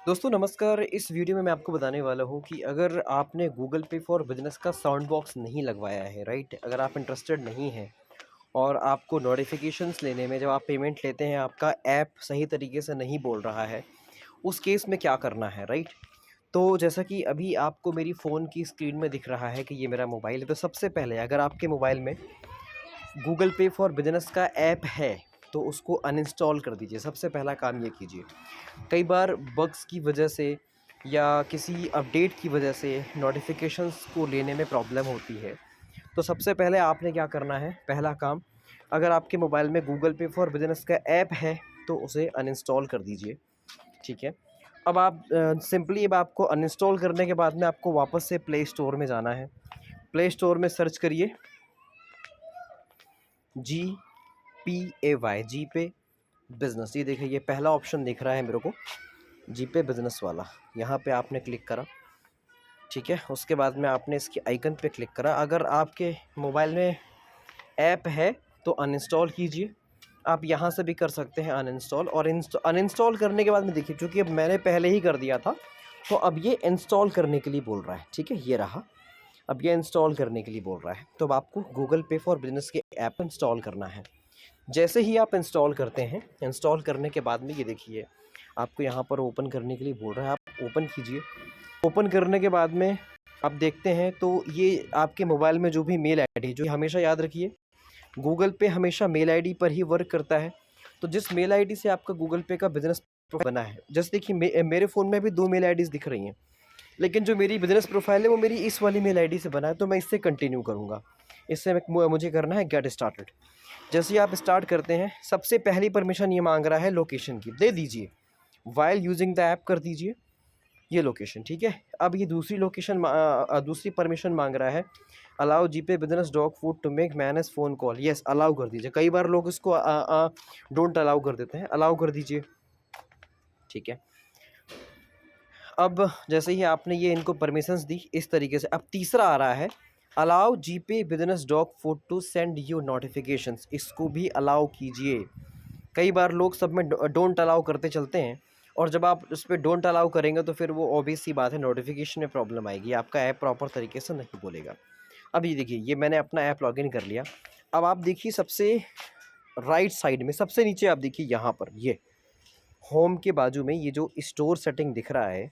दोस्तों नमस्कार। इस वीडियो में मैं आपको बताने वाला हूँ कि अगर आपने गूगल पे फॉर बिजनेस का साउंड बॉक्स नहीं लगवाया है, राइट, अगर आप इंटरेस्टेड नहीं हैं और आपको नोटिफिकेशंस लेने में जब आप पेमेंट लेते हैं आपका ऐप सही तरीके से नहीं बोल रहा है, उस केस में क्या करना है, राइट। तो जैसा कि अभी आपको मेरी फ़ोन की स्क्रीन में दिख रहा है कि ये मेरा मोबाइल है, तो सबसे पहले अगर आपके मोबाइल में गूगल पे फॉर बिजनेस का ऐप है तो उसको अनइंस्टॉल कर दीजिए। सबसे पहला काम ये कीजिए। कई बार बग्स की वजह से या किसी अपडेट की वजह से नोटिफिकेशंस को लेने में प्रॉब्लम होती है। तो सबसे पहले आपने क्या करना है, पहला काम, अगर आपके मोबाइल में गूगल पे फॉर बिजनेस का ऐप है तो उसे अनइंस्टॉल कर दीजिए। ठीक है। अब आप सिंपली अब आपको अनइंस्टॉल करने के बाद में आपको वापस से प्ले स्टोर में जाना है। प्ले स्टोर में सर्च करिए GPAY, जी पे बिज़नेस। ये देखिए, ये पहला ऑप्शन दिख रहा है मेरे को, जी पे बिज़नेस वाला। यहाँ पे आपने क्लिक करा, ठीक है। उसके बाद में आपने इसके आइकन पे क्लिक करा। अगर आपके मोबाइल में ऐप है तो अनइंस्टॉल कीजिए। आप यहाँ से भी कर सकते हैं अनइंस्टॉल। और अनइंस्टॉल करने के बाद में देखिए, चूँकि अब मैंने पहले ही कर दिया था तो अब ये इंस्टॉल करने के लिए बोल रहा है। ठीक है, ये रहा। अब ये इंस्टॉल करने के लिए बोल रहा है, तो अब आपको गूगल पे फॉर बिजनेस के ऐप इंस्टॉल करना है। जैसे ही आप इंस्टॉल करते हैं, इंस्टॉल करने के बाद में ये देखिए, आपको यहाँ पर ओपन करने के लिए बोल रहा है, आप ओपन कीजिए। ओपन करने के बाद में आप देखते हैं तो ये आपके मोबाइल में जो भी मेल आईडी, जो हमेशा याद रखिए गूगल पे हमेशा मेल आईडी पर ही वर्क करता है। तो जिस मेल आईडी से आपका गूगल पे का बिजनेस प्रोफाइल बना है, जैसे देखिए मेरे फ़ोन में भी 2 मेल आईडीज़ दिख रही हैं, लेकिन जो मेरी बिजनेस प्रोफाइल है वो मेरी इस वाली मेल आईडी से बना है, तो मैं इससे कंटिन्यू करूँगा। इससे मुझे करना है गेट स्टार्टेड। जैसे ही आप स्टार्ट करते हैं, सबसे पहली परमिशन ये मांग रहा है लोकेशन की, दे दीजिए। वाइल यूजिंग द ऐप कर दीजिए, ये लोकेशन, ठीक है। अब ये दूसरी लोकेशन दूसरी परमिशन मांग रहा है, allow GPay business dog food to make manage phone call. Yes, allow कर दीजिए। कई बार लोग इसको डोंट अलाउ कर देते हैं, अलाउ कर दीजिए, ठीक है। अब जैसे ही आपने ये इनको परमिशंस दी इस तरीके से, अब तीसरा आ रहा है, allow GPay business dog food to send you notifications. इसको भी अलाउ कीजिए। कई बार लोग सब में डोंट अलाउ करते चलते हैं, और जब आप उस पर डोंट अलाउ करेंगे तो फिर वो ऑब्वियस सी बात है, नोटिफिकेशन में प्रॉब्लम आएगी, आपका ऐप प्रॉपर तरीके से नहीं बोलेगा। अब ये देखिए, ये मैंने अपना ऐप लॉगिन कर लिया। अब आप देखिए सबसे राइट साइड में सबसे नीचे आप देखिए, यहाँ पर ये होम के बाजू में ये जो स्टोर सेटिंग दिख रहा है,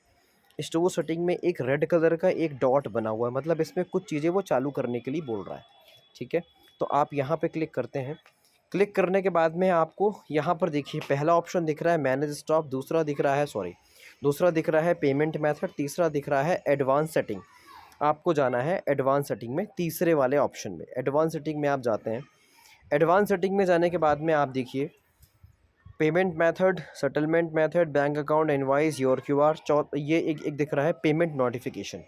स्टोर सेटिंग में एक रेड कलर का एक डॉट बना हुआ है, मतलब इसमें कुछ चीज़ें वो चालू करने के लिए बोल रहा है। ठीक है, तो आप यहाँ पे क्लिक करते हैं। क्लिक करने के बाद में आपको यहाँ पर देखिए पहला ऑप्शन दिख रहा है मैनेज स्टॉप, दूसरा दिख रहा है पेमेंट मेथड, तीसरा दिख रहा है एडवांस सेटिंग। आपको जाना है एडवांस सेटिंग में, तीसरे वाले ऑप्शन में एडवांस सेटिंग में आप जाते हैं। एडवांस सेटिंग में जाने के बाद में आप देखिए payment method, settlement method, bank account, invoice, your QR, ये एक दिख रहा है पेमेंट नोटिफिकेशन।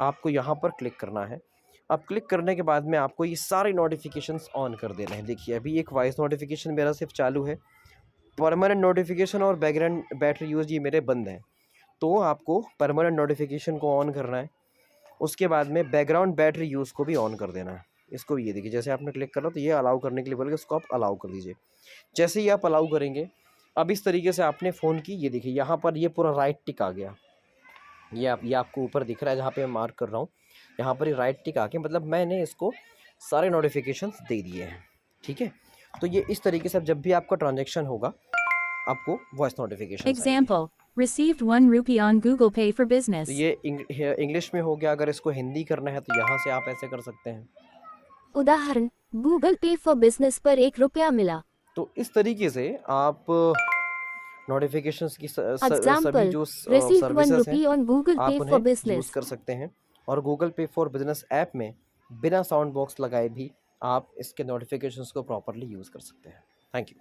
आपको यहाँ पर क्लिक करना है। अब क्लिक करने के बाद में आपको ये सारे नोटिफिकेशंस ऑन कर देने हैं। देखिए अभी एक वॉइस नोटिफिकेशन मेरा सिर्फ चालू है, परमानेंट नोटिफिकेशन और बैकग्राउंड बैटरी यूज़ ये मेरे बंद हैं। तो आपको परमानेंट नोटिफिकेशन को ऑन करना है, उसके बाद में बैकग्राउंड बैटरी यूज़ को भी ऑन कर देना है। इसको ये देखिए, जैसे आपने क्लिक करा तो ये अलाउ करने के लिए बोलेगा, इसको आप अलाउ कर दीजिए। जैसे ही आप अलाउ करेंगे, अब इस तरीके से आपने फ़ोन की, ये देखिए यहाँ पर ये पूरा राइट टिक आ गया। ये आपको ऊपर दिख रहा है जहाँ पे मैं मार्क कर रहा हूँ, यहाँ पर ये राइट टिक आके मतलब मैंने इसको सारे नोटिफिकेशंस दे दिए हैं। ठीक है, तो ये इस तरीके से अब जब भी आपका ट्रांजैक्शन होगा आपको वॉइस नोटिफिकेशंस आएंगे। Example, received 1 rupee on Google Pay for तो business. ये इंग्लिश में हो गया। अगर इसको हिंदी करना है तो यहाँ से आप ऐसे कर सकते हैं। उदाहरण, गूगल पे फॉर बिजनेस पर 1 रुपया मिला। तो इस तरीके से आप नोटिफिकेशंस की सभी एग्जाम्पल, जो रिसीव्ड वन सर्विसेज हैं रुपी ऑन गूगल पे आप फॉर उन्हें यूज़ बिजनेस। कर सकते हैं। और गूगल पे फॉर बिजनेस ऐप में बिना साउंड बॉक्स लगाए भी आप इसके नोटिफिकेशंस को प्रॉपरली यूज़ कर सकते हैं। Thank you.